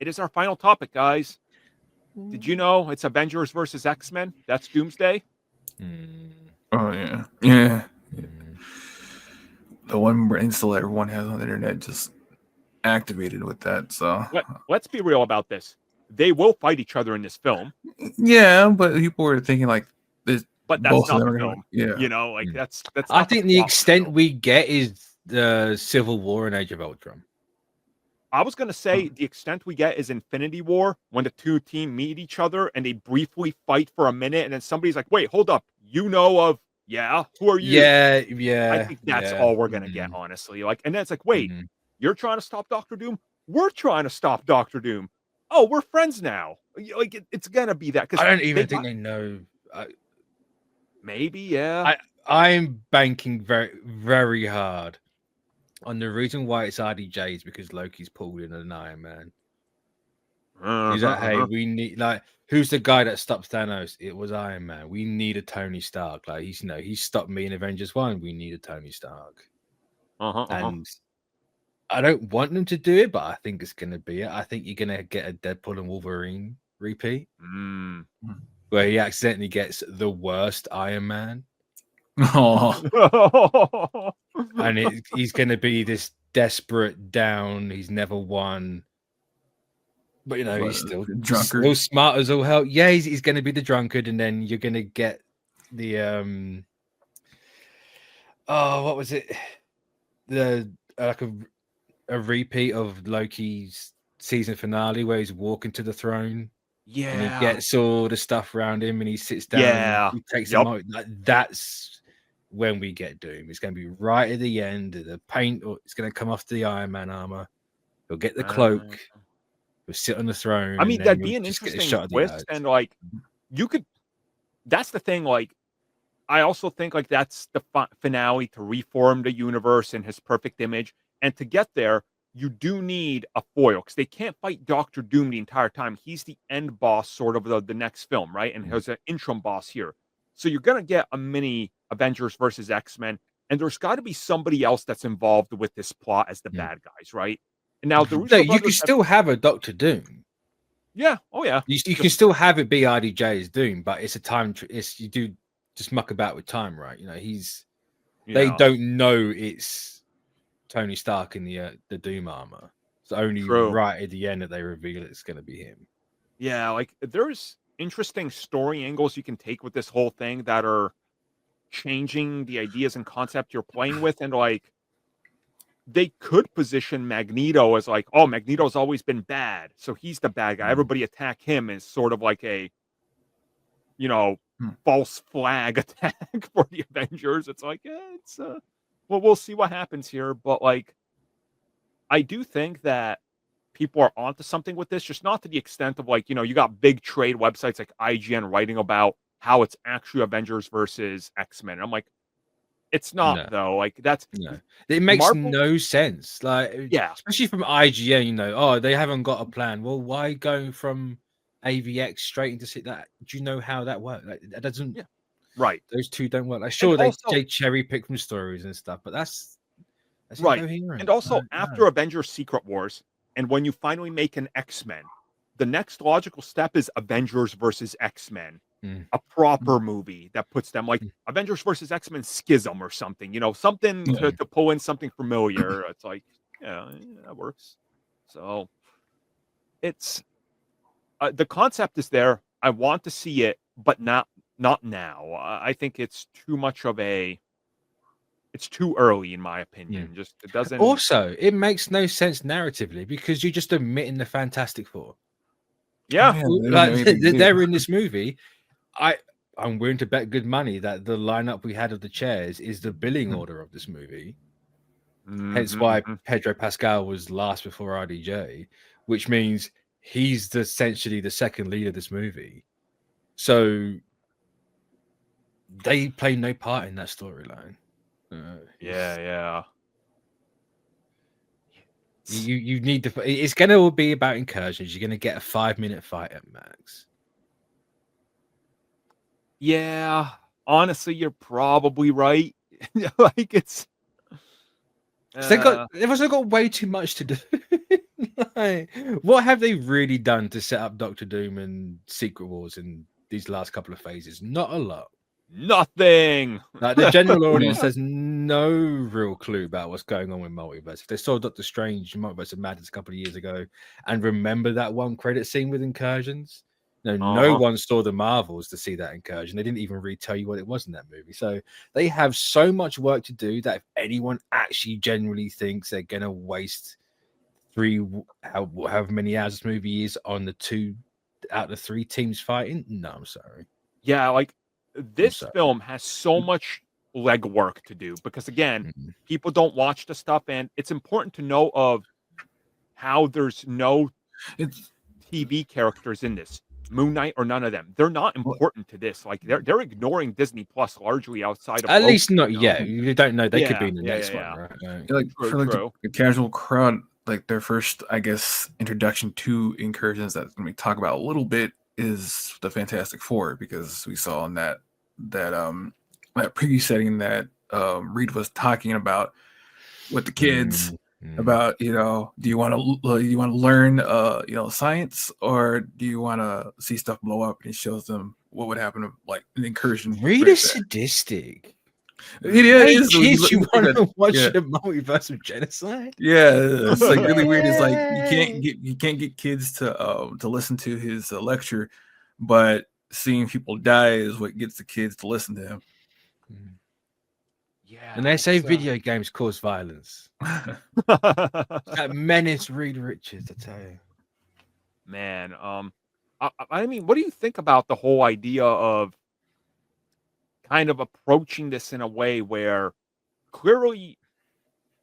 it is our final topic, guys. Did you know it's Avengers versus X-Men? That's Doomsday. Oh yeah, yeah. The one install everyone has on the internet just activated with that. So Let's be real about this. They will fight each other in this film. yeah, but people were thinking like this. But that's Both of not them the are gonna, film. yeah. You know, like that's. I Not think the extent we get is the Civil War and Age of Ultron. I was going to say the extent we get is Infinity War, when the two teams meet each other and they briefly fight for a minute, and then somebody's like, "Wait, hold up, you know of who are you?" Yeah. I think that's all we're going to get, honestly. Like, and then it's like, "Wait, you're trying to stop Doctor Doom? We're trying to stop Doctor Doom. Oh, we're friends now." Like, it's going to be that. I don't even think they know. Maybe, yeah. I'm banking very, very hard on the reason why it's RDJ is because Loki's pulled in an Iron Man. He's like, hey, we need who's the guy that stops Thanos? It was Iron Man. We need a Tony Stark. Like he stopped me in Avengers 1. We need a Tony Stark. And I don't want them to do it, but I think it's gonna be it. I think you're gonna get a Deadpool and Wolverine repeat where he accidentally gets the worst Iron Man. And he's going to be this desperate down. He's never won, but he's still smart as all hell. Yeah, he's going to be the drunkard, and then you're going to get the what was it? The like a repeat of Loki's season finale where he's walking to the throne. Yeah, and he gets all the stuff around him, and he sits down. Yeah, he takes him out. That's when we get Doom. It's going to be right at the end. The paint, or it's going to come off the Iron Man armor. He'll get the cloak. He'll sit on the throne. I mean, that'd be an interesting twist. And like, you could. That's the thing. Like, I also think like that's the finale to reform the universe in his perfect image. And to get there, you do need a foil because they can't fight Doctor Doom the entire time. He's the end boss, sort of the next film, right? And there's an interim boss here. So you're going to get a mini Avengers versus X-Men, and there's got to be somebody else that's involved with this plot as the bad guys, right? And now you can still have a Doctor Doom. Yeah. Oh yeah. You can still have it be RDJ's Doom, but it's a time. You do just muck about with time, right? They don't know it's Tony Stark in the Doom armor. It's only right at the end that they reveal it's going to be him. Yeah, like there's interesting story angles you can take with this whole thing that are changing the ideas and concept you're playing with, and like they could position Magneto as like, oh, Magneto's always been bad, so he's the bad guy. Everybody attack him as sort of like a false flag attack for the Avengers. It's like well, we'll see what happens here, but like I do think that people are onto something with this, just not to the extent of like, you got big trade websites like IGN writing about how it's actually Avengers versus X-Men. I'm like, it's not though. Like it makes no sense. Like, especially from IGN, they haven't got a plan. Well, why go from AVX straight into that? Do you know how that works? Like, that doesn't. Yeah. Right. Those two don't work. Like, sure, they cherry pick from stories and stuff, but that's right. And also, after Avengers Secret Wars, and when you finally make an X-Men, the next logical step is Avengers versus X-Men, a proper movie that puts them like Avengers versus X-Men Schism or something, something to pull in something familiar. It's like, yeah, that works. So it's the concept is there. I want to see it, but not now. I think it's too much of it's too early, in my opinion. Just it doesn't. Also, it makes no sense narratively because you're just omitting the Fantastic Four. Yeah, they're in this movie. I'm willing to bet good money that the lineup we had of the chairs is the billing order of this movie. Hence why Pedro Pascal was last before RDJ, which means he's essentially the second lead of this movie. So they play no part in that storyline. Yeah. You need to. It's going to be about incursions. You're going to get a 5-minute fight at max. Yeah, honestly, you're probably right. Like it's. They've also got way too much to do. Like, what have they really done to set up Doctor Doom and Secret Wars in these last couple of phases? Not a lot. Nothing. Like the general audience has no real clue about what's going on with Multiverse. If they saw Doctor Strange, Multiverse of Madness a couple of years ago, and remember that one credit scene with incursions, no one saw the Marvels to see that incursion. They didn't even really tell you what it was in that movie. So they have so much work to do that if anyone actually genuinely thinks they're gonna waste however many hours this movie is on the 2 out of the 3 teams fighting, no, I'm sorry. Yeah, like this film has so much legwork to do because again, people don't watch the stuff, and it's important to know of how there's no TV characters in this. Moon Knight or none of them. They're not important to this. Like they're ignoring Disney Plus largely outside of at least not yet. You don't know. They could be in the next one, right? Like for like the casual crowd, like their first, I guess, introduction to incursions that we talk about a little bit is the Fantastic Four, because we saw in that preview setting that Reed was talking about with the kids about, do you want to learn science, or do you want to see stuff blow up? And he shows them what would happen if like an incursion. Reed is sadistic. It is. Kids, you want to watch the Multiverse of Genocide? Yeah, it's like really weird. It's like you can't get kids to listen to his lecture, but seeing people die is what gets the kids to listen to him. Yeah, and they say video games cause violence. That menace Reed Richards, I tell you. Man, I mean, what do you think about the whole idea of kind of approaching this in a way where clearly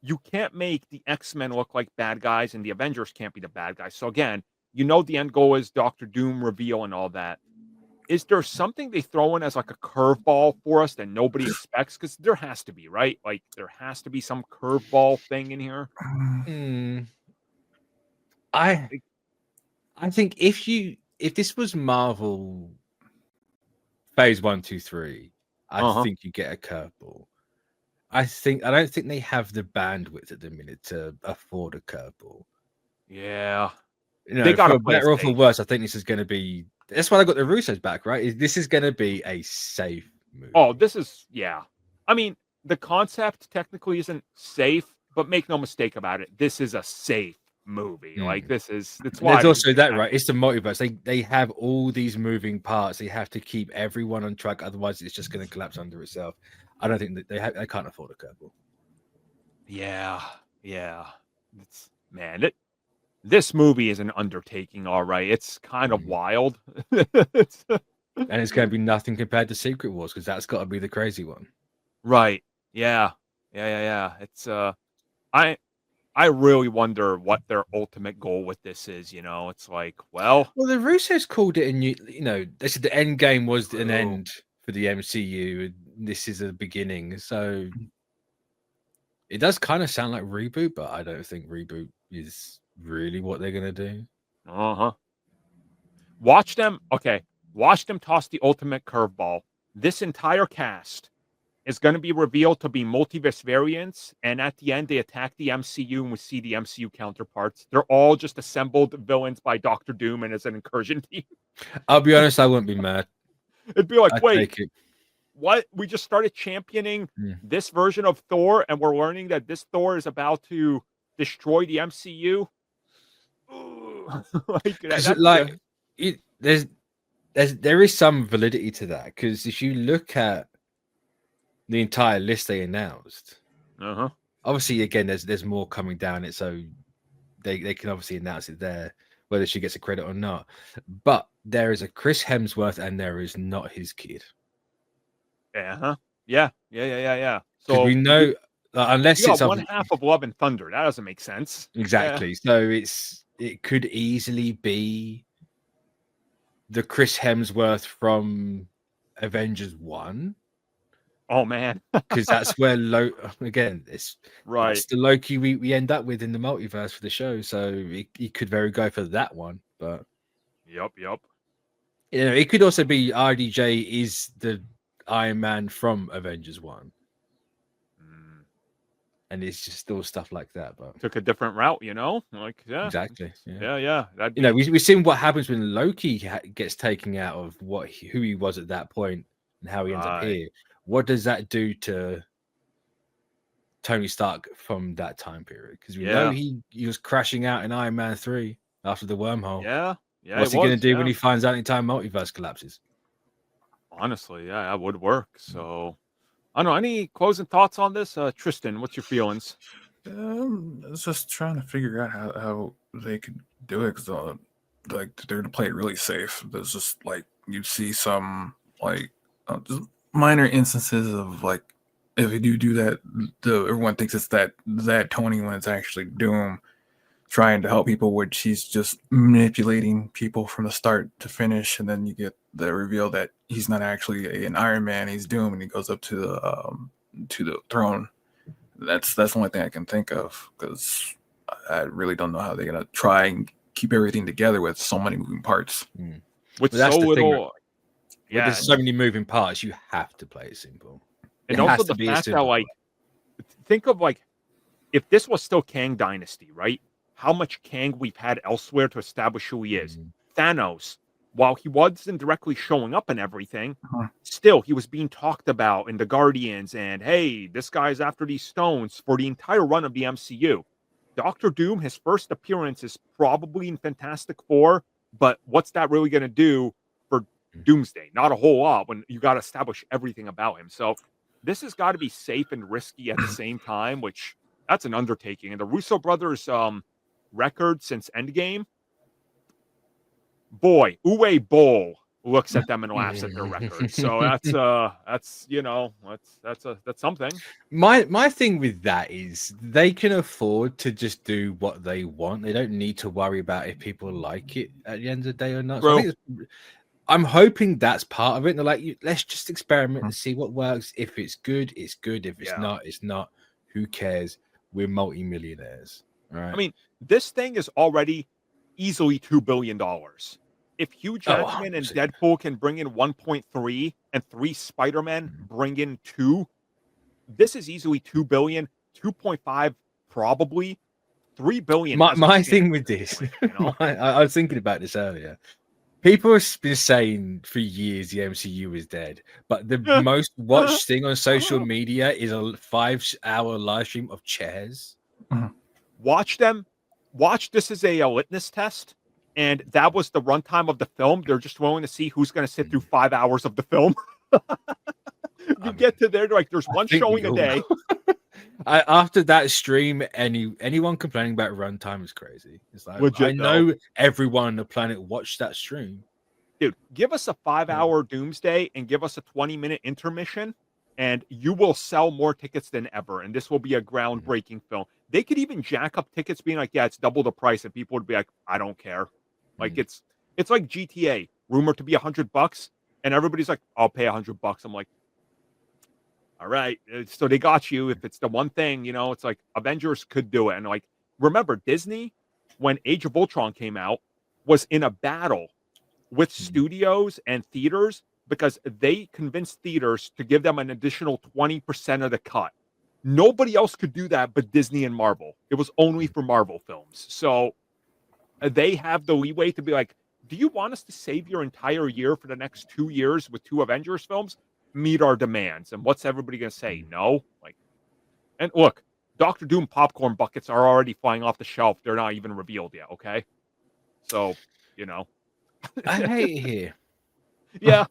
you can't make the X-Men look like bad guys and the Avengers can't be the bad guys? So again, the end goal is Doctor Doom reveal and all that. Is there something they throw in as like a curveball for us that nobody expects? Because there has to be, right? Like there has to be some curveball thing in here. I think if this was Marvel Phase 1, 2, 3, I think you get a curveball. I don't think they have the bandwidth at the minute to afford a curveball. Yeah, they got for better or for worse. I think this is going to be. That's why I got the Russos back, right? This is going to be a safe movie. Oh, this is I mean, the concept technically isn't safe, but make no mistake about it, this is a safe movie. Like this is. That's why. There's also that, right? It's the multiverse. They have all these moving parts. They have to keep everyone on track. Otherwise, it's just going to collapse under itself. I don't think that they can't afford a curveball. Yeah. This movie is an undertaking, all right. It's kind of wild. And it's going to be nothing compared to Secret Wars, because that's got to be the crazy one. Right. Yeah. It's I really wonder what their ultimate goal with this is, It's like, well, the Russos called it a new, they said the Endgame was an end for the MCU, and this is a beginning. So it does kind of sound like reboot, but I don't think reboot is really what they're gonna do. Watch them toss the ultimate curveball. This entire cast is going to be revealed to be multiverse variants, and at the end they attack the MCU and we see the MCU counterparts. They're all just assembled villains by Doctor Doom and as an incursion team. I'll be honest, I wouldn't be mad. It'd be like, wait, what? We just started championing this version of Thor, and we're learning that this Thor is about to destroy the MCU. There is some validity to that, because if you look at the entire list they announced, obviously again there's more coming down it, so they can obviously announce it there whether she gets a credit or not. But there is a Chris Hemsworth and there is not his kid. Yeah. So we know unless it's one half of Love and Thunder, that doesn't make sense. Exactly. So it could easily be the Chris Hemsworth from Avengers 1. Oh man, because that's where again it's right. It's the Loki we end up with in the multiverse for the show. So he could very go for that one, but yep. It could also be RDJ is the Iron Man from Avengers 1. and it's just still stuff like that. But took a different route, you know, like exactly, yeah. You know, we've seen what happens when Loki gets taken out of who he was at that point and how he ends up here. What does that do to Tony Stark from that time period? Because we know he was crashing out in Iron Man 3 after the wormhole. Yeah. What's he going to do when he finds out entire multiverse collapses? Honestly, that would work. So, I don't know. Any closing thoughts on this, Tristan? What's your feelings? It's just trying to figure out how they could do it, because like they're gonna play it really safe. There's just like you see some like just minor instances of like, if you do that, everyone thinks it's that Tony when it's actually Doom trying to help people, which he's just manipulating people from the start to finish, and then you get the reveal that he's not actually an Iron Man, he's Doom, and he goes up to the throne. That's the only thing I can think of, because I really don't know how they're gonna try and keep everything together with so many moving parts. With so little, there's so many moving parts, you have to play it simple. And also the fact that, like, think of like, if this was still Kang Dynasty, right? How much Kang we've had elsewhere to establish who he is. Thanos, while he wasn't directly showing up and everything, still he was being talked about in the Guardians, and hey, this guy's after these stones for the entire run of the MCU. Doctor Doom, his first appearance is probably in Fantastic Four, but what's that really going to do for Doomsday? Not a whole lot when you got to establish everything about him. So this has got to be safe and risky at the same time, which that's an undertaking. And the Russo brothers' record since Endgame, boy, Uwe Boll looks at them and laughs at their record. So that's you know, that's something. My thing with that is they can afford to just do what they want. They don't need to worry about if people like it at the end of the day or not. So I'm hoping that's part of it. They're like, let's just experiment and see what works. If it's good, it's good. If it's not, it's not. Who cares? We're multi-millionaires. Right. I mean, this thing is already easily $2 billion. If Hugh Jackman and Deadpool can bring in 1.3 and 3 Spider-Men bring in 2, this is easily 2 billion, 2.5 probably, 3 billion. My thing with this, you know? I was thinking about this earlier. People have been saying for years the MCU is dead, but the most watched thing on social media is a 5-hour live stream of chairs. Watch them. Watch this as a litmus test, and that was the runtime of the film. They're just willing to see who's going to sit through 5 hours of the film. You get to there, like there's one showing a day. After that stream, anyone complaining about runtime is crazy. It's like, legit, I know everyone on the planet watched that stream. Dude, give us a 5-hour Doomsday and give us a 20-minute intermission, and you will sell more tickets than ever. And this will be a groundbreaking film. They could even jack up tickets, being like, "Yeah, it's double the price," and people would be like, "I don't care." Like it's like GTA, rumored to be $100, and everybody's like, "I'll pay $100." I'm like, all right. So they got you. If it's the one thing, you know, it's like Avengers could do it. And like, remember Disney, when Age of Ultron came out, was in a battle with studios and theaters because they convinced theaters to give them an additional 20% of the cut. Nobody else could do that but Disney and Marvel. It was only for Marvel films. So they have the leeway to be like, do you want us to save your entire year for the next 2 years with 2 Avengers films? Meet our demands. And what's everybody going to say? No? Like, and look, Doctor Doom popcorn buckets are already flying off the shelf. They're not even revealed yet, okay? So, you know. I hate it here. Yeah.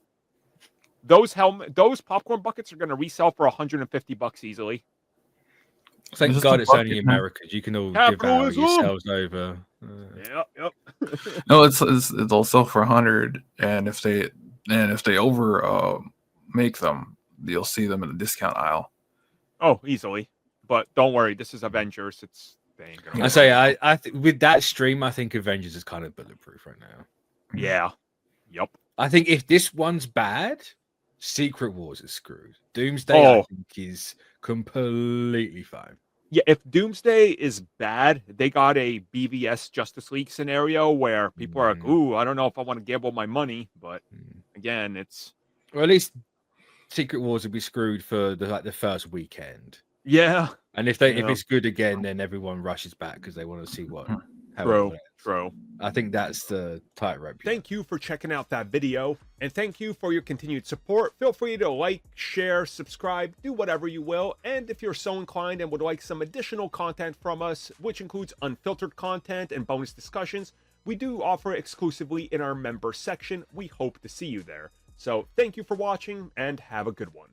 Those popcorn buckets are going to resell for $150 easily. Thank God it's only America. You can all devour yourselves over. Yep. No, it's also for 100, and if they over make them, you'll see them in the discount aisle. Oh, easily. But don't worry, this is Avengers. It's I say I with that stream, I think Avengers is kind of bulletproof right now. Yeah. Yep. I think if this one's bad, Secret Wars is screwed. Doomsday, I think, is completely fine. Yeah, if Doomsday is bad, they got a BVS Justice League scenario where people are like, "Ooh, I don't know if I want to gamble my money." But again, it's or at least Secret Wars would be screwed for the first weekend. Yeah. And if it's good again, then everyone rushes back because they want to see True. I think that's the tightrope. Thank you for checking out that video, and thank you for your continued support. Feel free to like, share, subscribe, do whatever you will. And if you're so inclined and would like some additional content from us, which includes unfiltered content and bonus discussions, we do offer exclusively in our member section. We hope to see you there. So thank you for watching, and have a good one.